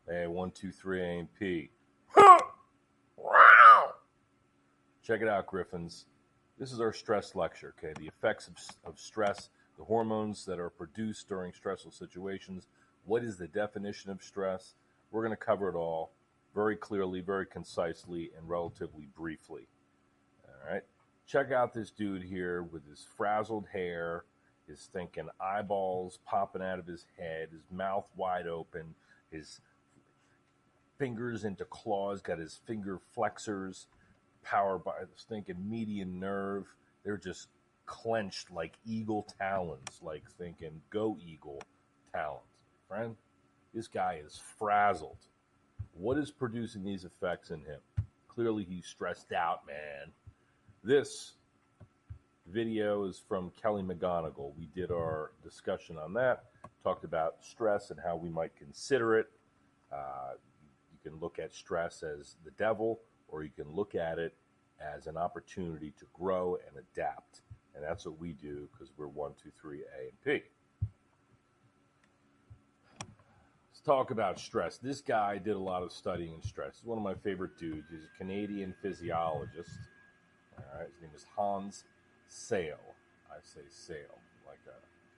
Hey, 123 AMP. Check it out, Griffins. This is our stress lecture, okay? The effects of stress, the hormones that are produced during stressful situations. What is the definition of stress? We're going to cover it all very clearly, very concisely, and relatively briefly. All right? Check out this dude here with his frazzled hair, his stinking eyeballs popping out of his head, his mouth wide open, his fingers into claws, got his finger flexors powered by the stinking median nerve. They're just clenched like eagle talons, like thinking go eagle talons. Friend, this guy is frazzled. What is producing these effects in him? Clearly he's stressed out, man. This video is from Kelly McGonigal. We did our discussion on that, talked about stress and how we might consider it. You can look at stress as the devil, or you can look at it as an opportunity to grow and adapt. And that's what we do because we're 123 A and P. Let's talk about stress. This guy did a lot of studying in stress. He's one of my favorite dudes. He's a Canadian physiologist. All right, his name is Hans Sail. I say sail, like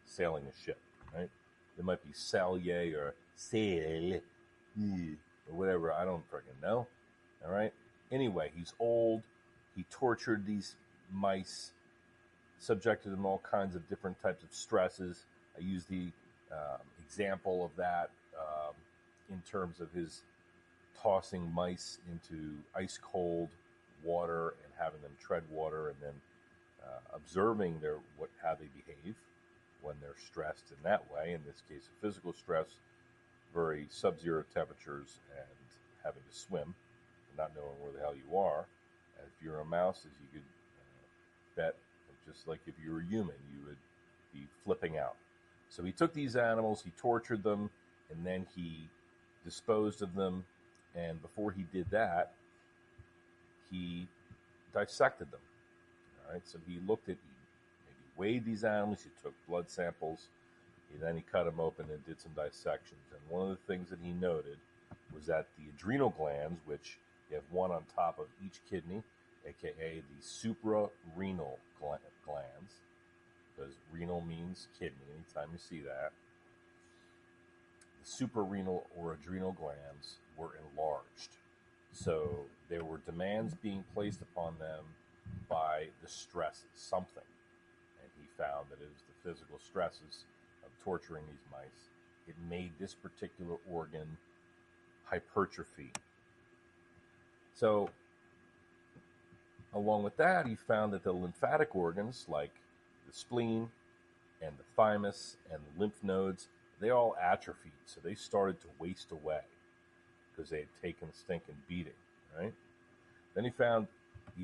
sailing a ship, right? It might be Salye or Sail, or whatever. I don't freaking know. All right. Anyway, he's old. He tortured these mice, subjected them all kinds of different types of stresses. I use the example of that in terms of his tossing mice into ice cold water and having them tread water, and then observing how they behave when they're stressed in that way. In this case, of physical stress, very sub-zero temperatures, and having to swim, and not knowing where the hell you are. And if you're a mouse, as you could bet, just like if you were human, you would be flipping out. So he took these animals, he tortured them, and then he disposed of them. And before he did that, he dissected them. All right, so he looked at, he maybe weighed these animals, he took blood samples, then he cut them open and did some dissections. And one of the things that he noted was that the adrenal glands, which you have one on top of each kidney, aka the suprarenal glands, because renal means kidney, anytime you see that, the suprarenal or adrenal glands were enlarged. So there were demands being placed upon them by the stresses, something. And he found that it was the physical stresses of torturing these mice. It made this particular organ hypertrophy. So, along with that, he found that the lymphatic organs, like the spleen and the thymus and the lymph nodes, they all atrophied. So they started to waste away because they had taken a stinking beating, right? Then he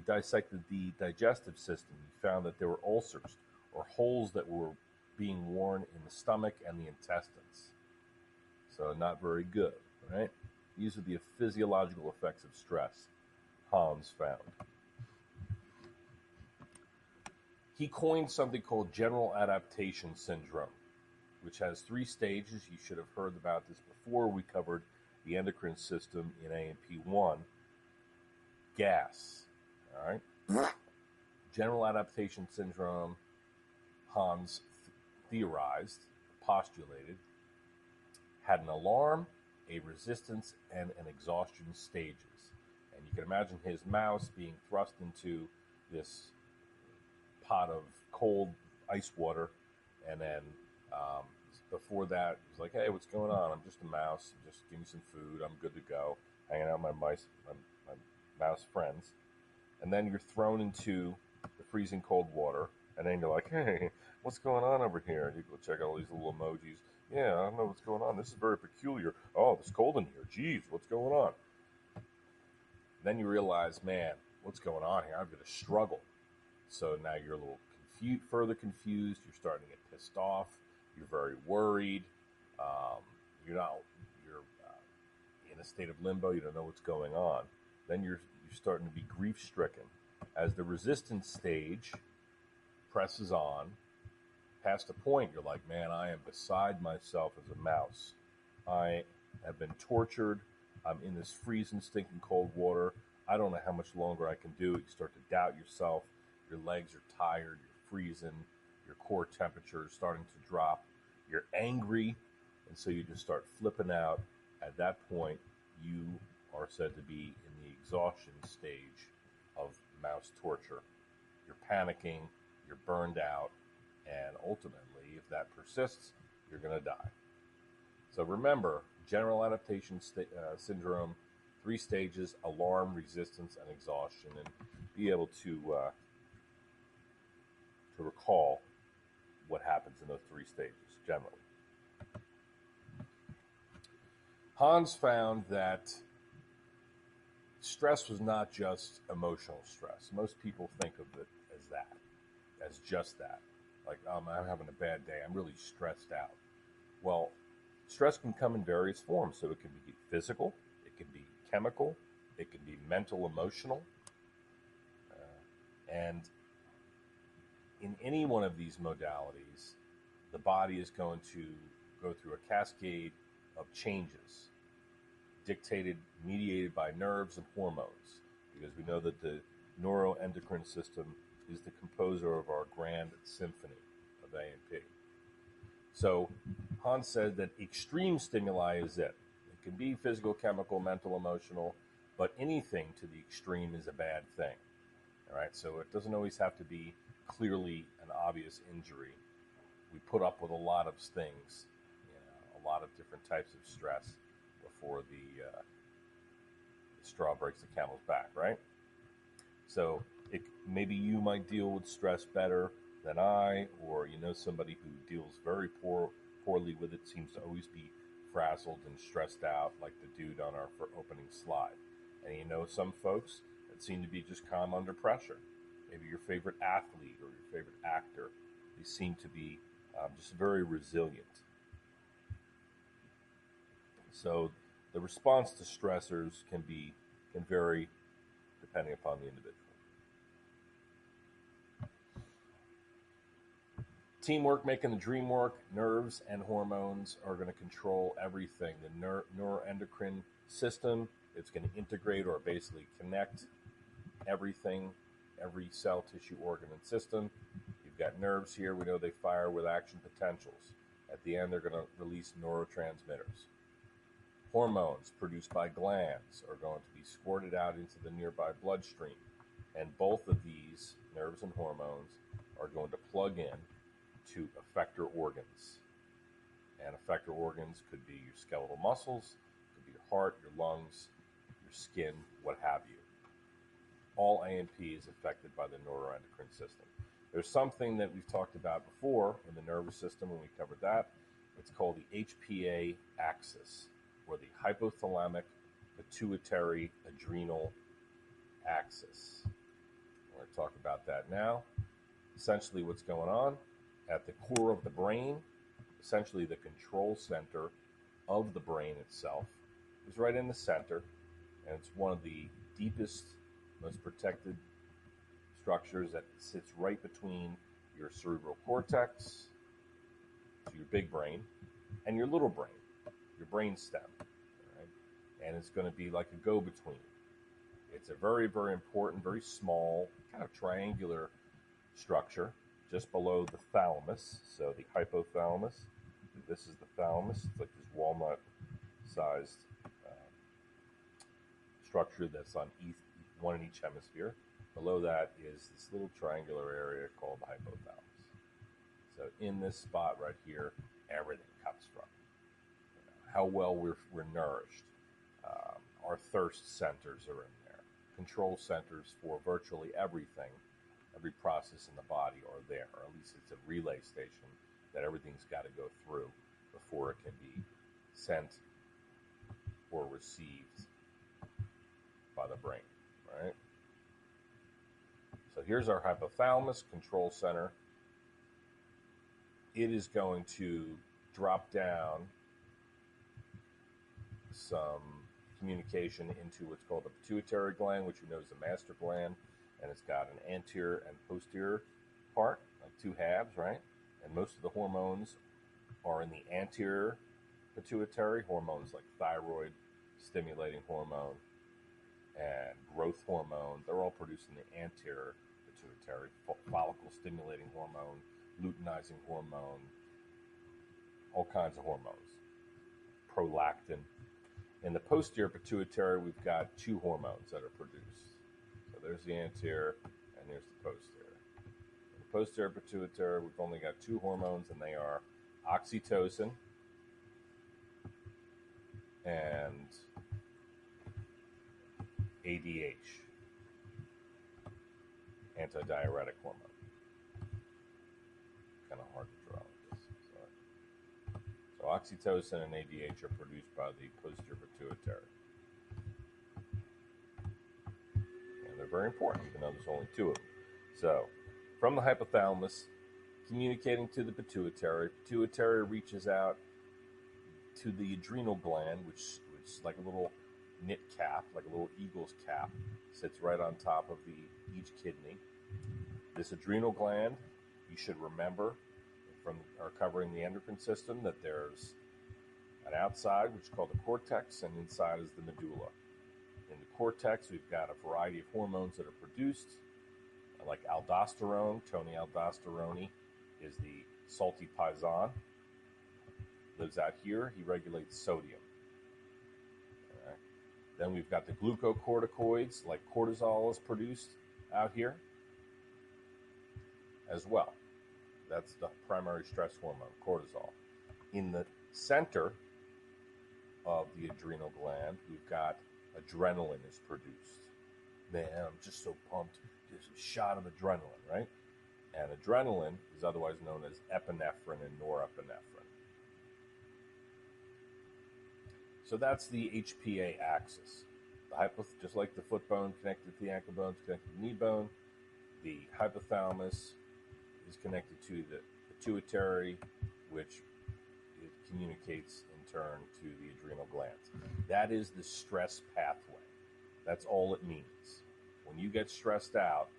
dissected the digestive system. He found that there were ulcers or holes that were being worn in the stomach and the intestines. So not very good, right? These are the physiological effects of stress, Hans found. He coined something called general adaptation syndrome, which has 3 stages. You should have heard about this before. We covered the endocrine system in AMP1. Gas, all right? General adaptation syndrome, Hans theorized, postulated, had an alarm, a resistance, and an exhaustion stages. And you can imagine his mouse being thrust into this pot of cold ice water, and then before that, he's like, hey, what's going on? I'm just a mouse. Just give me some food. I'm good to go. Hanging out with my mouse friends. And then you're thrown into the freezing cold water, and then you're like, hey, what's going on over here? And you go check out all these little emojis. Yeah, I don't know what's going on. This is very peculiar. Oh, it's cold in here. Geez, what's going on? Then you realize, man, what's going on here? I'm going to struggle. So now you're a little further confused. You're starting to get pissed off. You're very worried. You're in a state of limbo. You don't know what's going on. Then you're starting to be grief-stricken. As the resistance stage presses on, past a point, you're like, man, I am beside myself as a mouse. I have been tortured. I'm in this freezing, stinking cold water. I don't know how much longer I can do it. You start to doubt yourself. Your legs are tired. You're freezing. Your core temperature is starting to drop. You're angry. And so you just start flipping out. At that point, you are said to be in the exhaustion stage of mouse torture. You're panicking. You're burned out. And ultimately, if that persists, you're going to die. So remember, general adaptation syndrome, 3 stages: alarm, resistance, and exhaustion, and be able to recall what happens in those 3 stages generally. Hans found that stress was not just emotional stress. Most people think of it as that, as just that. Like, I'm having a bad day. I'm really stressed out. Well, stress can come in various forms. So it can be physical, it can be chemical, it can be mental, emotional. And in any one of these modalities, the body is going to go through a cascade of changes, mediated by nerves and hormones, because we know that the neuroendocrine system is the composer of our grand symphony of A&P. So Hans said that extreme stimuli is it. It can be physical, chemical, mental, emotional, but anything to the extreme is a bad thing. All right, so it doesn't always have to be clearly an obvious injury. We put up with a lot of things, a lot of different types of stress before the straw breaks the camel's back, right? So maybe you might deal with stress better than I, or somebody who deals very poorly with it, seems to always be frazzled and stressed out, like the dude on our opening slide. And some folks that seem to be just calm under pressure. Maybe your favorite athlete or your favorite actor, they seem to be just very resilient. So the response to stressors can vary depending upon the individual. Teamwork making the dream work. Nerves and hormones are going to control everything. The neuroendocrine system, it's going to integrate or basically connect everything, every cell, tissue, organ, and system. You've got nerves here. We know they fire with action potentials. At the end, they're going to release neurotransmitters. Hormones produced by glands are going to be squirted out into the nearby bloodstream. And both of these, nerves and hormones, are going to plug in to effector organs. And effector organs could be your skeletal muscles, could be your heart, your lungs, your skin, what have you. All A&P is affected by the neuroendocrine system. There's something that we've talked about before in the nervous system when we covered that. It's called the HPA axis, or the hypothalamic pituitary adrenal axis. We're going to talk about that now. Essentially what's going on at the core of the brain, essentially the control center of the brain itself, is right in the center, and it's one of the deepest, most protected structures that sits right between your cerebral cortex, so your big brain, and your little brain, your brain stem. Right? And it's going to be like a go-between. It's a very, very important, very small, kind of triangular structure just below the thalamus. So the hypothalamus, this is the thalamus. It's like this walnut-sized structure that's on one in each hemisphere. Below that is this little triangular area called the hypothalamus. So in this spot right here, everything comes from. How well we're nourished. Our thirst centers are in there. Control centers for virtually everything, every process in the body are there, or at least it's a relay station that everything's got to go through before it can be sent or received by the brain, right? So here's our hypothalamus control center. It is going to drop down some communication into what's called the pituitary gland, which we know is the master gland, and it's got an anterior and posterior part, like 2 halves, right? And most of the hormones are in the anterior pituitary, hormones like thyroid stimulating hormone and growth hormone, they're all produced in the anterior pituitary. Follicle stimulating hormone, luteinizing hormone, all kinds of hormones, prolactin. In the posterior pituitary, we've got two hormones that are produced. So there's the anterior and here's the posterior. In the posterior pituitary, we've only got two hormones, and they are oxytocin and ADH, antidiuretic hormone. Kind of hard to draw with this. So oxytocin and ADH are produced by the posterior pituitary. And they're very important, even though there's only two of them. So from the hypothalamus, communicating to the pituitary, pituitary reaches out to the adrenal gland, which is like a little knit cap, like a little eagle's cap, sits right on top of each kidney. This adrenal gland, you should remember from covering the endocrine system, that there's an outside, which is called the cortex, and inside is the medulla. In the cortex, we've got a variety of hormones that are produced, like aldosterone. Tony Aldosterone is the salty paisan. Lives out here. He regulates sodium. Then we've got the glucocorticoids, like cortisol is produced out here as well. That's the primary stress hormone, cortisol. In the center of the adrenal gland, we've got adrenaline is produced. Man, I'm just so pumped. Just a shot of adrenaline, right? And adrenaline is otherwise known as epinephrine and norepinephrine. So that's the HPA axis. Just like the foot bone connected to the ankle bone, connected to the knee bone, the hypothalamus is connected to the pituitary, which it communicates in turn to the adrenal glands. That is the stress pathway. That's all it means. When you get stressed out,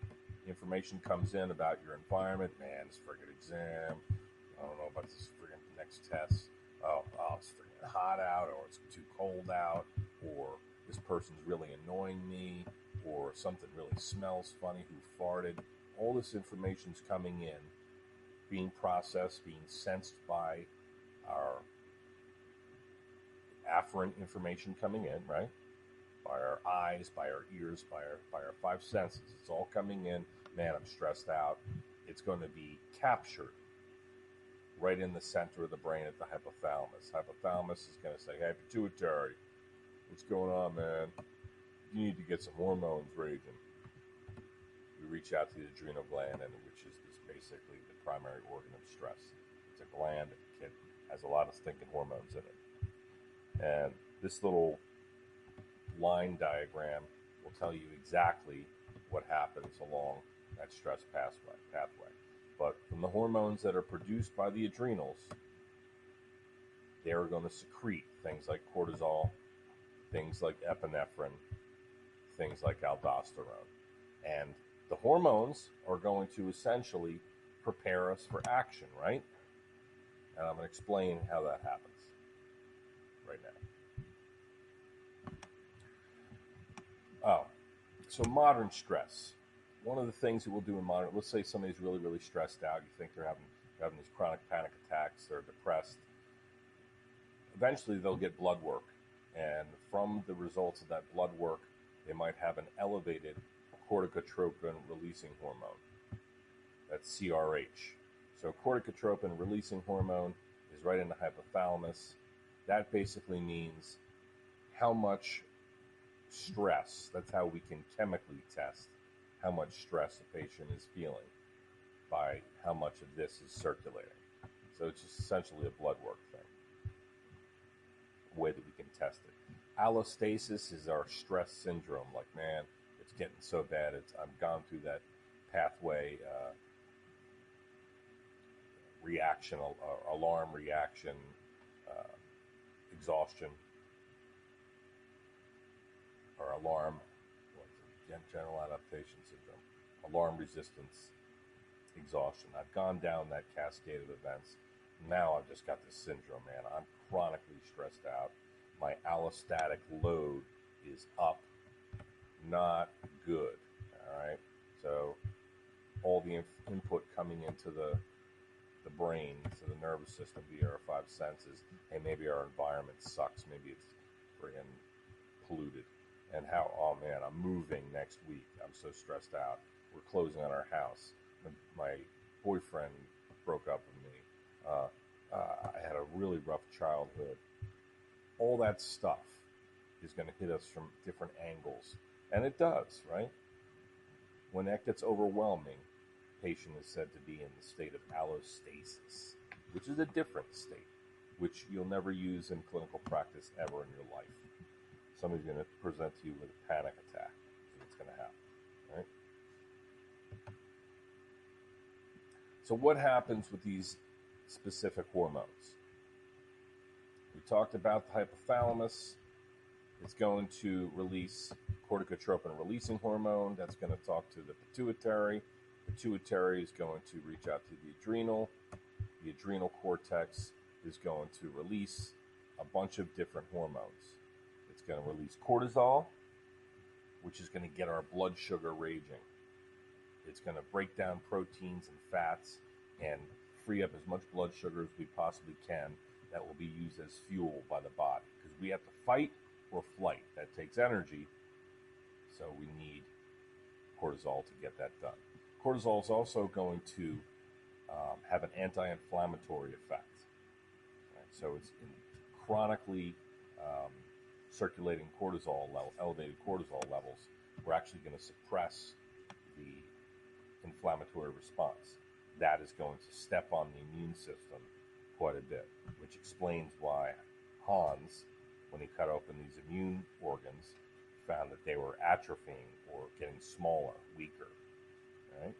information comes in about your environment. Man, this friggin' exam. I don't know about this friggin' next test. Oh, it's friggin' hot out, or it's too cold out, or this person's really annoying me, or something really smells funny, who farted. All this information's coming in, being processed, being sensed by our afferent information coming in, right? By our eyes, by our ears, by our five senses. It's all coming in. Man, I'm stressed out. It's going to be captured right in the center of the brain at the hypothalamus. Hypothalamus is going to say, hey, pituitary, what's going on, man? You need to get some hormones raging. We reach out to the adrenal gland, which is basically the primary organ of stress. It's a gland that has a lot of stinking hormones in it. And this little line diagram will tell you exactly what happens along that stress pathway. But from the hormones that are produced by the adrenals, they're going to secrete things like cortisol, things like epinephrine, things like aldosterone. And the hormones are going to essentially prepare us for action, right? And I'm going to explain how that happens right now. Oh, so modern stress. One of the things that we'll do in modern, let's say somebody's really, really stressed out. You think they're having these chronic panic attacks, they're depressed. Eventually, they'll get blood work. And from the results of that blood work, they might have an elevated corticotropin-releasing hormone. That's CRH. So corticotropin-releasing hormone is right in the hypothalamus. That basically means how much stress, that's how we can chemically test how much stress a patient is feeling by how much of this is circulating. So it's just essentially a blood work thing, a way that we can test it. Allostasis is our stress syndrome. Like, man, it's getting so bad. I've gone through that pathway reaction, alarm reaction, exhaustion, or alarm, general adaptation syndrome, alarm resistance, exhaustion. I've gone down that cascade of events. Now I've just got this syndrome, man. I'm chronically stressed out. My allostatic load is up. Not good. All right. So all the input coming into the brain, to the nervous system via our five senses. Hey, maybe our environment sucks. Maybe it's friggin' polluted. And how, oh man, I'm moving next week. I'm so stressed out. We're closing on our house. My boyfriend broke up with me. I had a really rough childhood. All that stuff is going to hit us from different angles. And it does, right? When that gets overwhelming, patient is said to be in the state of allostasis, which is a different state, which you'll never use in clinical practice ever in your life. Somebody's going to present to you with a panic attack. That's what's going to happen, right? So what happens with these specific hormones? We talked about the hypothalamus. It's going to release corticotropin releasing hormone. That's going to talk to the pituitary. Pituitary is going to reach out to the adrenal. The adrenal cortex is going to release a bunch of different hormones. It's going to release cortisol, which is going to get our blood sugar raging. It's going to break down proteins and fats and free up as much blood sugar as we possibly can that will be used as fuel by the body. Because we have to fight or flight. That takes energy, so we need cortisol to get that done. Cortisol is also going to have an anti-inflammatory effect. Right? So it's in chronically circulating cortisol elevated cortisol levels. We're actually going to suppress the inflammatory response. That is going to step on the immune system quite a bit, which explains why Hans, when he cut open these immune organs, found that they were atrophying or getting smaller, weaker. Right?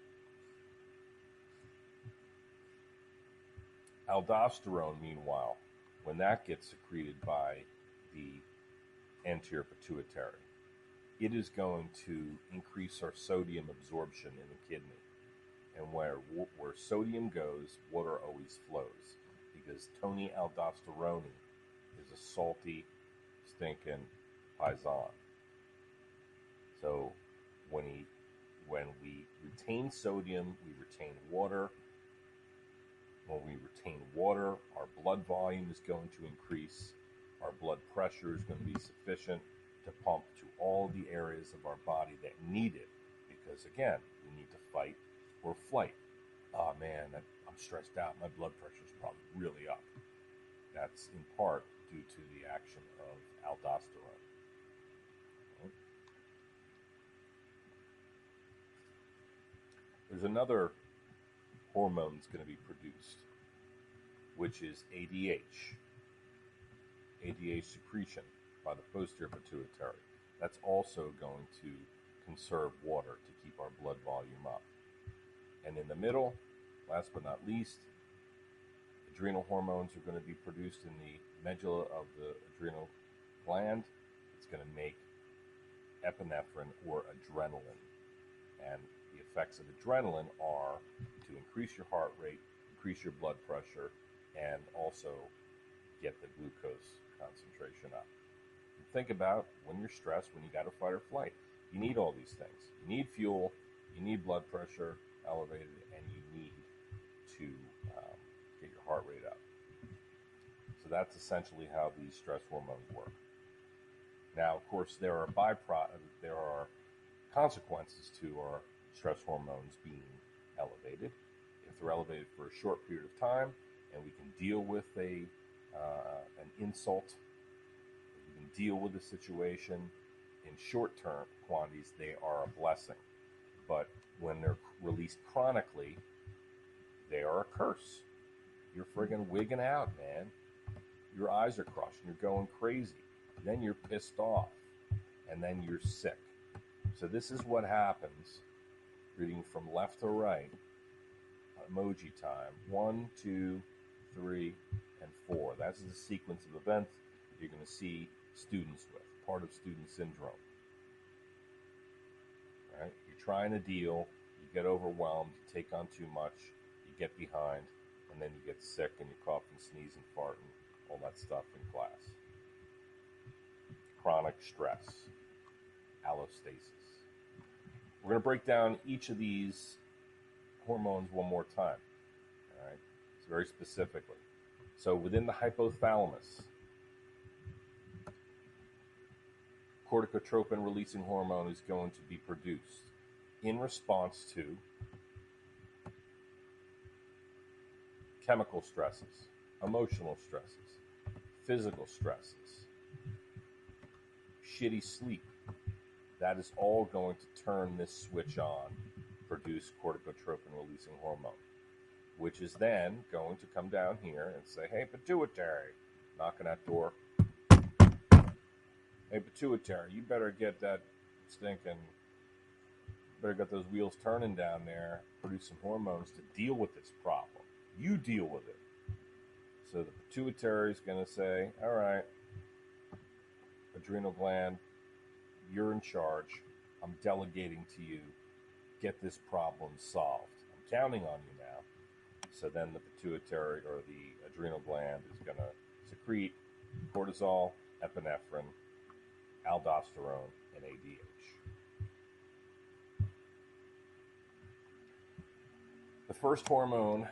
Aldosterone, meanwhile, when that gets secreted by the anterior pituitary, it is going to increase our sodium absorption in the kidney. And where sodium goes, water always flows, because Tony Aldosterone is a salty, stinking paisan. So when we retain sodium, we retain water. When we retain water, our blood volume is going to increase. Our blood pressure is going to be sufficient to pump to all the areas of our body that need it. Because again, we need to fight or flight. Oh man, I'm stressed out. My blood pressure is probably really up. That's in part due to the action of aldosterone. Okay. There's another hormone that's going to be produced, which is ADH. ADH secretion by the posterior pituitary. That's also going to conserve water to keep our blood volume up. And in the middle, last but not least, adrenal hormones are going to be produced in the medulla of the adrenal gland. It's going to make epinephrine or adrenaline. And the effects of adrenaline are to increase your heart rate, increase your blood pressure, and also get the glucose concentration up. And think about when you're stressed, when you got to fight or flight. You need all these things. You need fuel, you need blood pressure elevated, and you need to get your heart rate up. So that's essentially how these stress hormones work. Now, of course, there are consequences to our stress hormones being elevated. If they're elevated for a short period of time, and we can deal with an insult, we can deal with the situation in short-term quantities, they are a blessing. But when they're released chronically, they are a curse. You're friggin' wigging out, man. Your eyes are crushed, and you're going crazy. Then you're pissed off, and then you're sick. So this is what happens, reading from left to right, emoji time. 1, 2, 3, and 4. That's the sequence of events you're going to see students with, part of student syndrome. Right? You're trying to deal, you get overwhelmed, you take on too much, you get behind, and then you get sick and you cough and sneeze and fart and all that stuff in class. Chronic stress, allostasis. We're going to break down each of these hormones one more time, all right? It's very specifically. So within the hypothalamus, corticotropin-releasing hormone is going to be produced in response to chemical stresses, emotional stresses, physical stresses, shitty sleep. That is all going to turn this switch on, produce corticotropin-releasing hormone, which is then going to come down here and say, hey, pituitary, knock on that door. Hey, pituitary, you better get that stinking, better get those wheels turning down there, produce some hormones to deal with this problem. You deal with it. So the pituitary is going to say, all right, adrenal gland, you're in charge. I'm delegating to you. Get this problem solved. I'm counting on you now. So then the pituitary or the adrenal gland is going to secrete cortisol, epinephrine, aldosterone, and ADH. The first hormone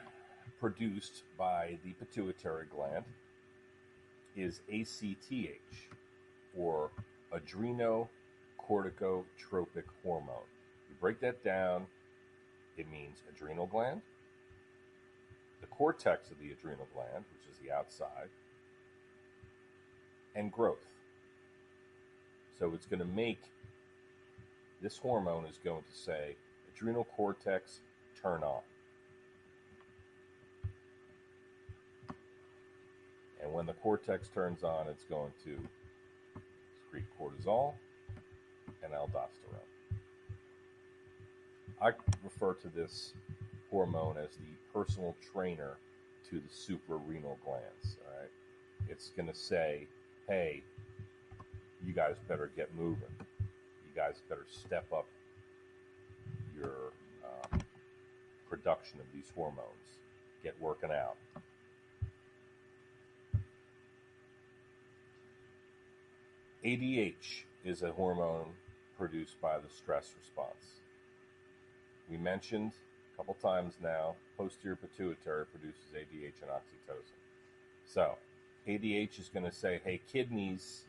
produced by the pituitary gland is ACTH, or adrenocorticotropic hormone. You break that down, it means adrenal gland, the cortex of the adrenal gland, which is the outside, and growth. So it's going to make, this hormone is going to say, adrenal cortex, turn on. And when the cortex turns on, it's going to secrete cortisol and aldosterone. I refer to this hormone as the personal trainer to the suprarenal glands. All right? It's going to say, hey, you guys better get moving. You guys better step up your production of these hormones. Get working out. ADH is a hormone produced by the stress response. We mentioned a couple times now, posterior pituitary produces ADH and oxytocin. So, ADH is going to say, hey, kidneys,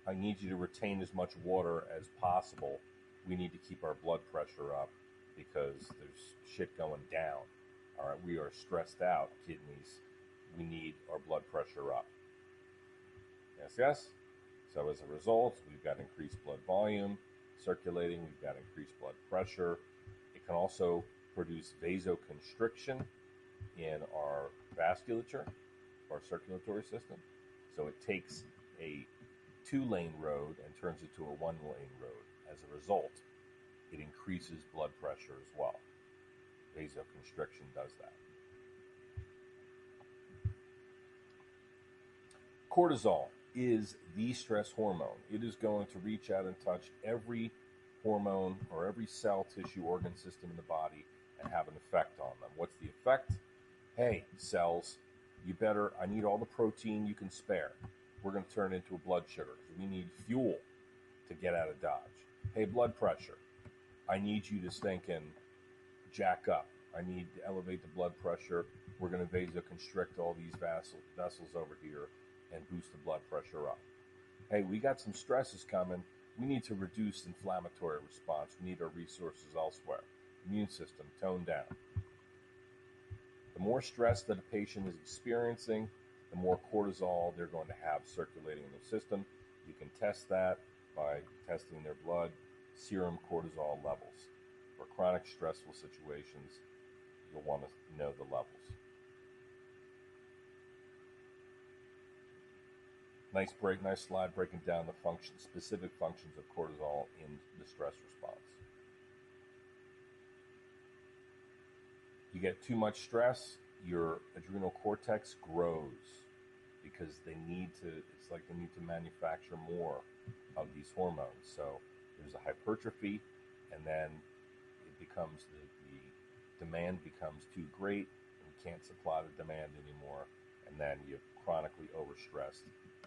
I need you to retain as much water as possible. We need to keep our blood pressure up because there's shit going down. All right, we are stressed out, kidneys. We need our blood pressure up. Yes, yes? So as a result, we've got increased blood volume circulating, we've got increased blood pressure. It can also produce vasoconstriction in our vasculature, our circulatory system. So it takes a 2-lane road and turns it to a 1-lane road. As a result, it increases blood pressure as well. Vasoconstriction does that. Cortisol is the stress hormone. It is going to reach out and touch every hormone or every cell, tissue, organ system in the body and have an effect on them. What's the effect? Hey, cells, I need all the protein you can spare. We're going to turn it into a blood sugar. We need fuel to get out of Dodge. Hey, blood pressure, I need you to stinking jack up. I need to elevate the blood pressure. We're going to vasoconstrict all these vessels over here and boost the blood pressure up. Hey, we got some stresses coming. We need to reduce inflammatory response. We need our resources elsewhere. Immune system, tone down. The more stress that a patient is experiencing, the more cortisol they're going to have circulating in their system. You can test that by testing their blood serum cortisol levels. For chronic stressful situations, you'll want to know the levels. Nice slide breaking down the specific functions of cortisol in the stress response. You get too much stress, your adrenal cortex grows because it's like they need to manufacture more of these hormones. So there's a hypertrophy, and then it becomes the demand becomes too great, and can't supply the demand anymore, and then you're chronically overstressed,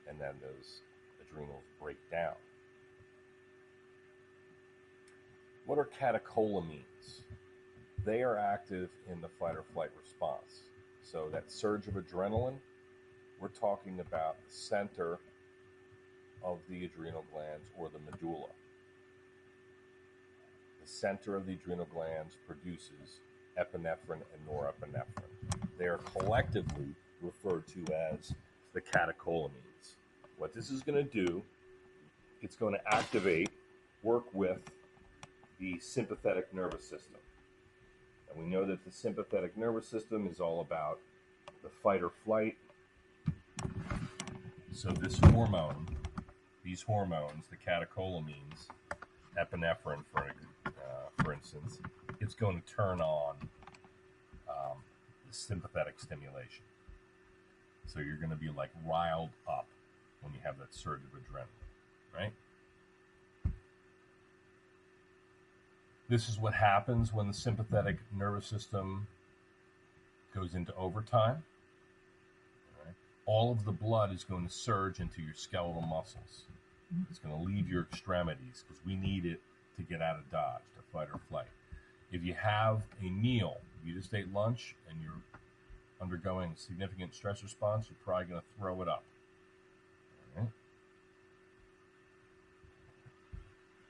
and then those adrenals break down. What are catecholamines? They are active in the fight or flight response. So that surge of adrenaline, we're talking about the center of the adrenal glands or the medulla. The center of the adrenal glands produces epinephrine and norepinephrine. They are collectively referred to as the catecholamines. What this is going to do, it's going to activate, work with the sympathetic nervous system. And we know that the sympathetic nervous system is all about the fight or flight. So this hormone, these hormones, the catecholamines, epinephrine, for instance, it's going to turn on the sympathetic stimulation. So you're going to be like riled up when you have that surge of adrenaline, right? This is what happens when the sympathetic nervous system goes into overtime. Right? All of the blood is going to surge into your skeletal muscles. It's going to leave your extremities because we need it to get out of dodge, to fight or flight. If you have a meal, you just ate lunch and you're undergoing significant stress response, you're probably going to throw it up. All right?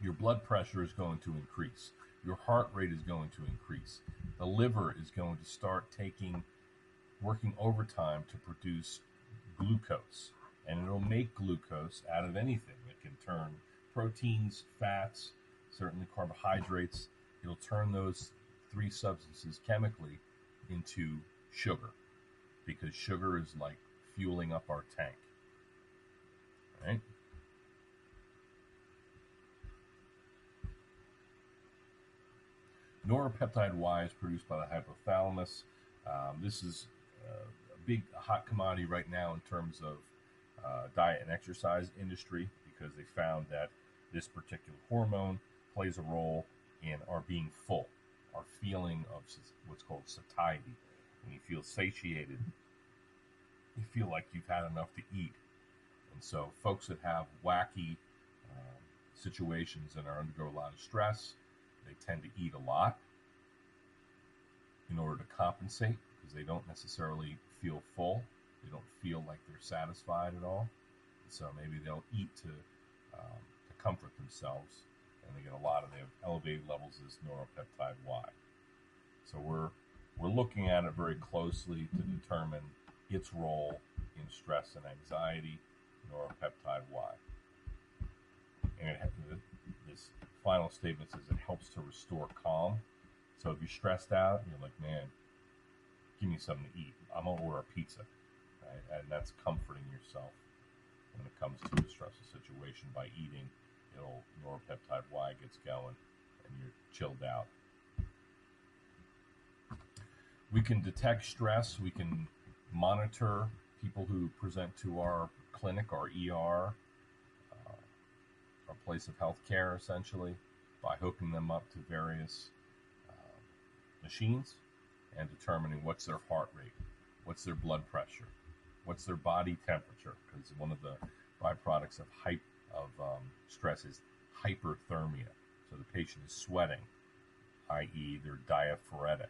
Your blood pressure is going to increase. Your heart rate is going to increase. The liver is going to start working overtime to produce glucose. And it'll make glucose out of anything. It can turn proteins, fats, certainly carbohydrates. It'll turn those three substances chemically into sugar, because sugar is like fueling up our tank. Right? Neuropeptide Y is produced by the hypothalamus. This is a big hot commodity right now in terms of diet and exercise industry, because they found that this particular hormone plays a role in our being full, our feeling of what's called satiety. When you feel satiated, you feel like you've had enough to eat. And so folks that have wacky situations and are undergo a lot of stress, they tend to eat a lot in order to compensate, because they don't necessarily feel full. They don't feel like they're satisfied at all. And so maybe they'll eat to comfort themselves, and they get a lot of the elevated levels of this neuropeptide Y. So we're looking at it very closely to determine its role in stress and anxiety, neuropeptide Y. And this final statement says it helps to restore calm. So if you're stressed out, and you're like, man, give me something to eat, I'm going to order a pizza. Right? And that's comforting yourself when it comes to a stressful situation. By eating, neuropeptide Y gets going and you're chilled out. We can detect stress. We can monitor people who present to our clinic, our ER, our place of health care, essentially, by hooking them up to various machines and determining what's their heart rate, what's their blood pressure, what's their body temperature, because one of the byproducts of stress is hyperthermia. So the patient is sweating, i.e. they're diaphoretic.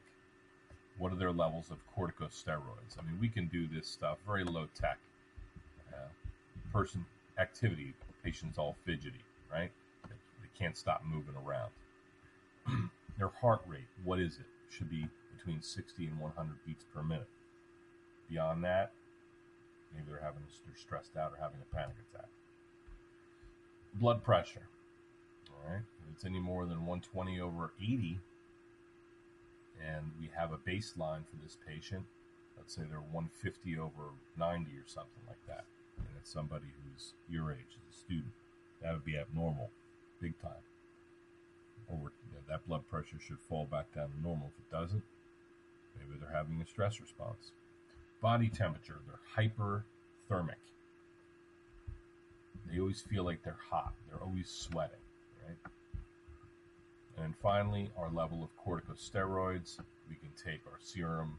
What are their levels of corticosteroids? I mean, we can do this stuff very low tech. Person activity, patient's all fidgety, right? They can't stop moving around. Their heart rate, what is it? Should be between 60 and 100 beats per minute. Beyond that, maybe they're stressed out or having a panic attack. Blood pressure, all right? If it's any more than 120 over 80, and we have a baseline for this patient, let's say they're 150 over 90 or something like that, and it's somebody who's your age, as a student, that would be abnormal, big time. That blood pressure should fall back down to normal. If it doesn't, maybe they're having a stress response. Body temperature, they're hyperthermic. They always feel like they're hot. They're always sweating, right? And finally, our level of corticosteroids. We can take our serum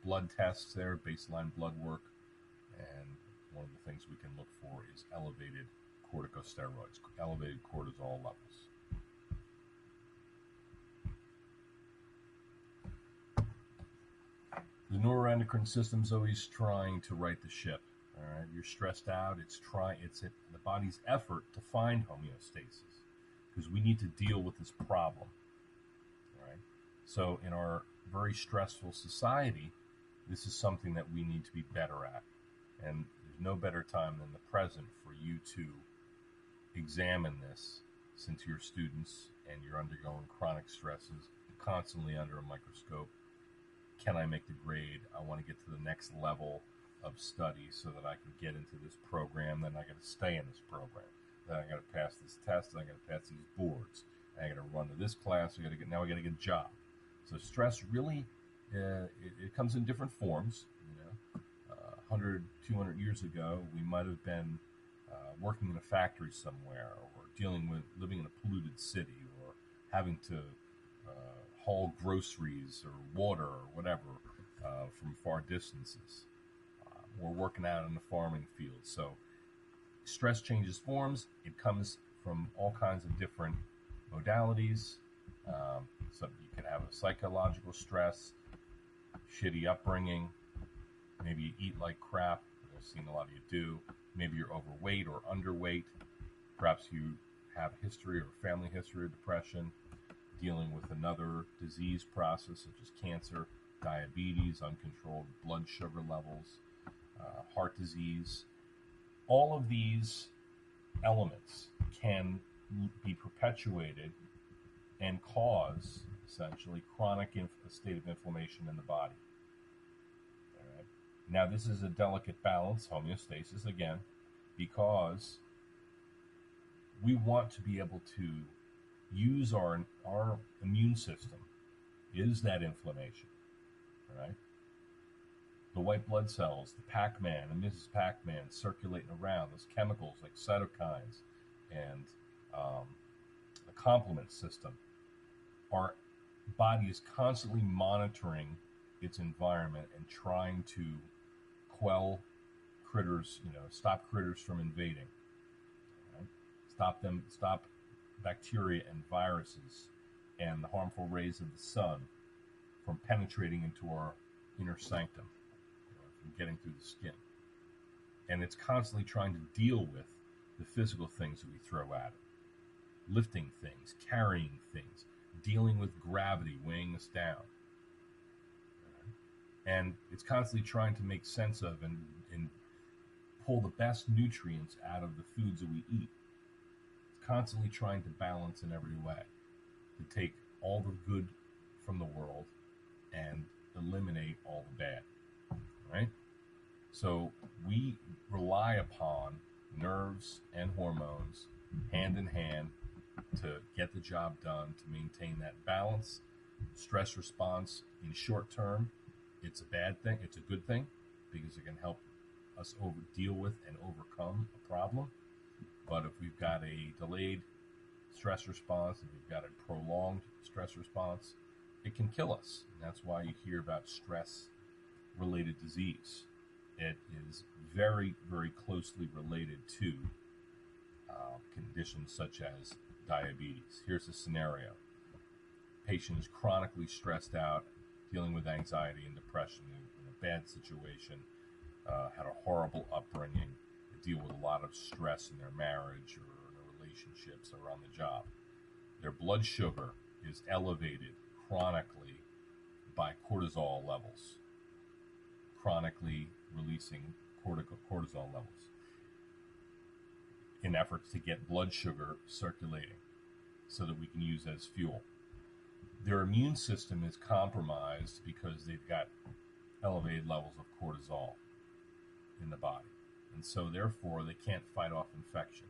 blood tests there, baseline blood work, and one of the things we can look for is elevated corticosteroids, elevated cortisol levels. The neuroendocrine system's always trying to right the ship. All right, you're stressed out. It's the body's effort to find homeostasis because we need to deal with this problem. All right, so in our very stressful society, this is something that we need to be better at, and there's no better time than the present for you to examine this, since you're students and you're undergoing chronic stresses, constantly under a microscope. Can I make the grade? I want to get to the next level of study so that I can get into this program. Then I got to stay in this program. Then I got to pass this test. Then I got to pass these boards. I got to run to this class. I got to get a job. So stress really, it comes in different forms. 100, 200 years ago, we might have been working in a factory somewhere, or living in a polluted city, or having to haul groceries or water or whatever from far distances. We're working out in the farming field. So stress changes forms. It comes from all kinds of different modalities. So you can have a psychological stress, shitty upbringing, maybe you eat like crap, I've seen a lot of you do. Maybe you're overweight or underweight. Perhaps you have history or family history of depression, dealing with another disease process such as cancer, diabetes, uncontrolled blood sugar levels, heart disease. All of these elements can be perpetuated and cause, essentially, chronic state of inflammation in the body. All right. Now, this is a delicate balance, homeostasis, again, because we want to be able to use our immune system is that inflammation, right? The white blood cells, the Pac-Man and Mrs. Pac-Man circulating around, those chemicals like cytokines and the complement system. Our body is constantly monitoring its environment and trying to quell critters, stop critters from invading, right? Stop bacteria and viruses and the harmful rays of the sun from penetrating into our inner sanctum, from getting through the skin. And it's constantly trying to deal with the physical things that we throw at it. Lifting things, carrying things, dealing with gravity weighing us down. And it's constantly trying to make sense of and pull the best nutrients out of the foods that we eat. It's constantly trying to balance in every way, to take all the good from the world and eliminate all the bad, right? So we rely upon nerves and hormones hand in hand to get the job done, to maintain that balance. Stress response in short term, it's a bad thing. It's a good thing because it can help us deal with and overcome a problem. But if we've got a delayed stress response, if we've got a prolonged stress response, it can kill us. And that's why you hear about stress-related disease. It is very, very closely related to conditions such as diabetes. Here's a scenario. Patient is chronically stressed out, dealing with anxiety and depression in a bad situation, had a horrible upbringing, deal with a lot of stress in their marriage or in their relationships or on the job. Their blood sugar is elevated chronically by cortisol levels, chronically releasing cortisol levels in efforts to get blood sugar circulating so that we can use as fuel. Their immune system is compromised because they've got elevated levels of cortisol in the body. And so, therefore, they can't fight off infection.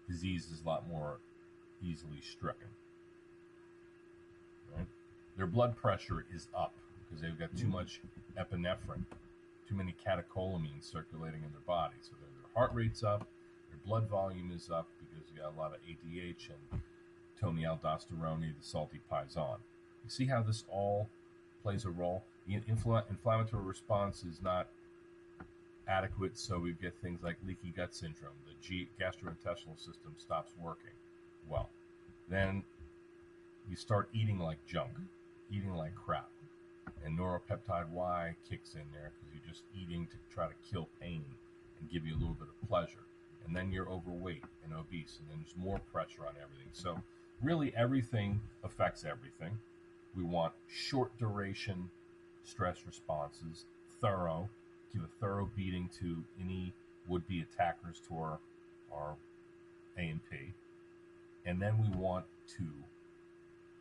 Disease is a lot more easily stricken. Right? Their blood pressure is up because they've got too much epinephrine, too many catecholamines circulating in their body. So their heart rate's up, their blood volume is up because you got a lot of ADH and Tony aldosterone, the salty paisan. You see how this all plays a role. The inflammatory response is not adequate, so we get things like leaky gut syndrome. The gastrointestinal system stops working well. Then you start eating like junk, eating like crap, and neuropeptide Y kicks in there because you're just eating to try to kill pain and give you a little bit of pleasure. And then you're overweight and obese, and then there's more pressure on everything. So really everything affects everything. We want short duration stress responses, give a thorough beating to any would-be attackers to our A&P. And then we want to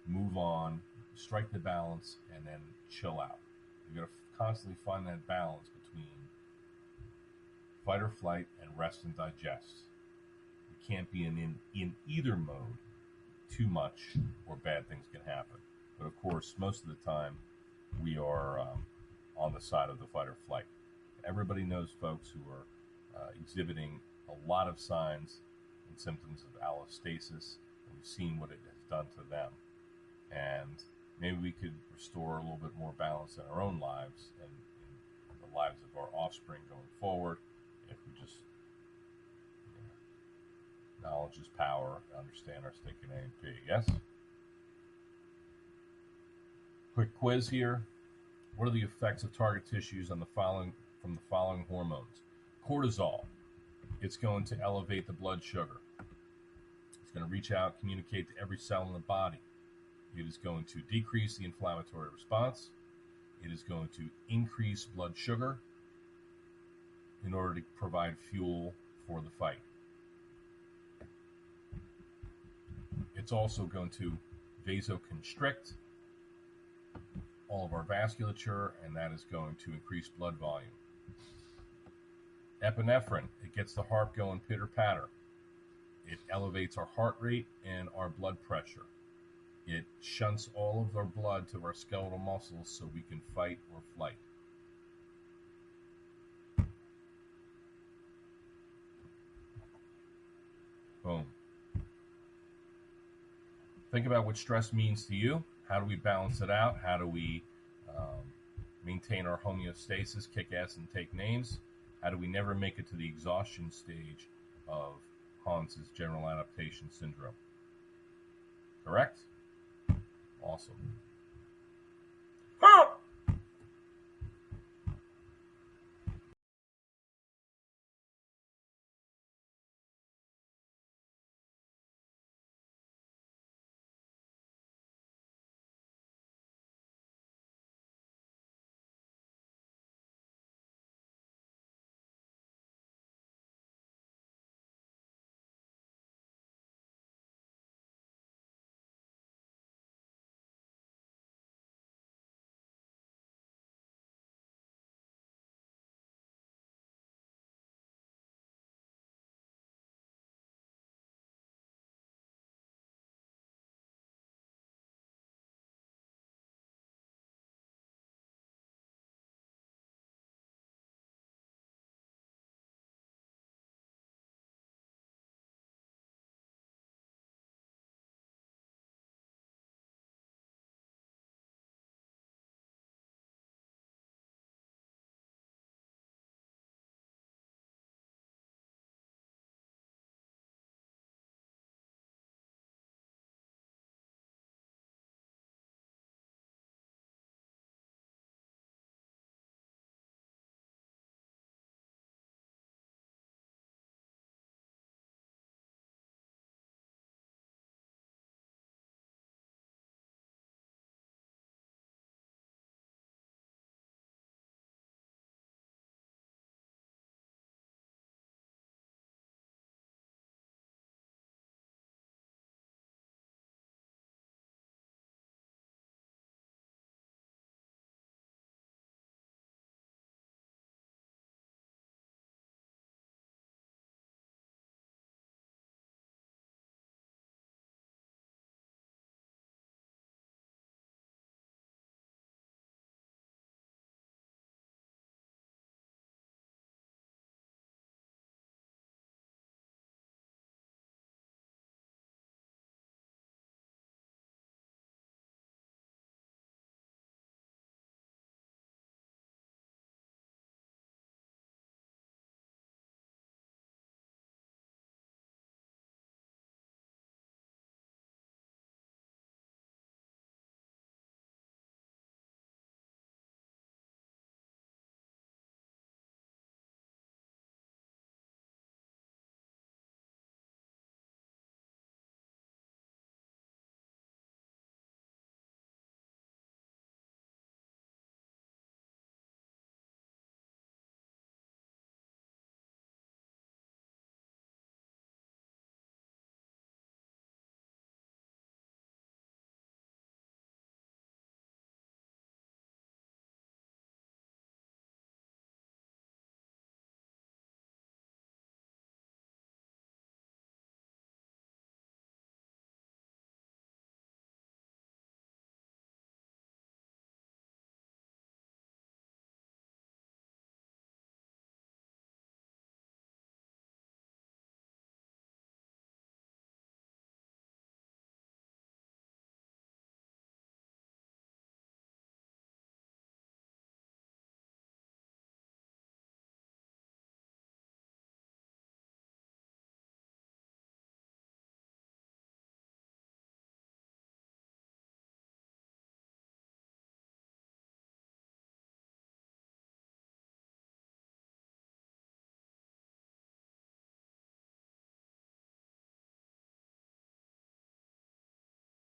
move on, strike the balance, and then chill out. You've got to constantly find that balance between fight or flight and rest and digest. We can't be in either mode too much, or bad things can happen. But of course, most of the time, we are on the side of the fight or flight. Everybody knows folks who are exhibiting a lot of signs and symptoms of allostasis, and we've seen what it has done to them. And maybe we could restore a little bit more balance in our own lives and in the lives of our offspring going forward if we just, knowledge is power, understand our stinking A&P. Yes? Quick quiz here. What are the effects of target tissues on the following hormones? Cortisol. It's going to elevate the blood sugar. It's going to reach out, communicate to every cell in the body. It is going to decrease the inflammatory response. It is going to increase blood sugar in order to provide fuel for the fight. It's also going to vasoconstrict all of our vasculature, and that is going to increase blood volume. Epinephrine, it gets the heart going pitter-patter. It elevates our heart rate and our blood pressure. It shunts all of our blood to our skeletal muscles so we can fight or flight. Boom. Think about what stress means to you. How do we balance it out? How do we maintain our homeostasis, kick ass and take names? How do we never make it to the exhaustion stage of Hans's general adaptation syndrome? Correct? Awesome.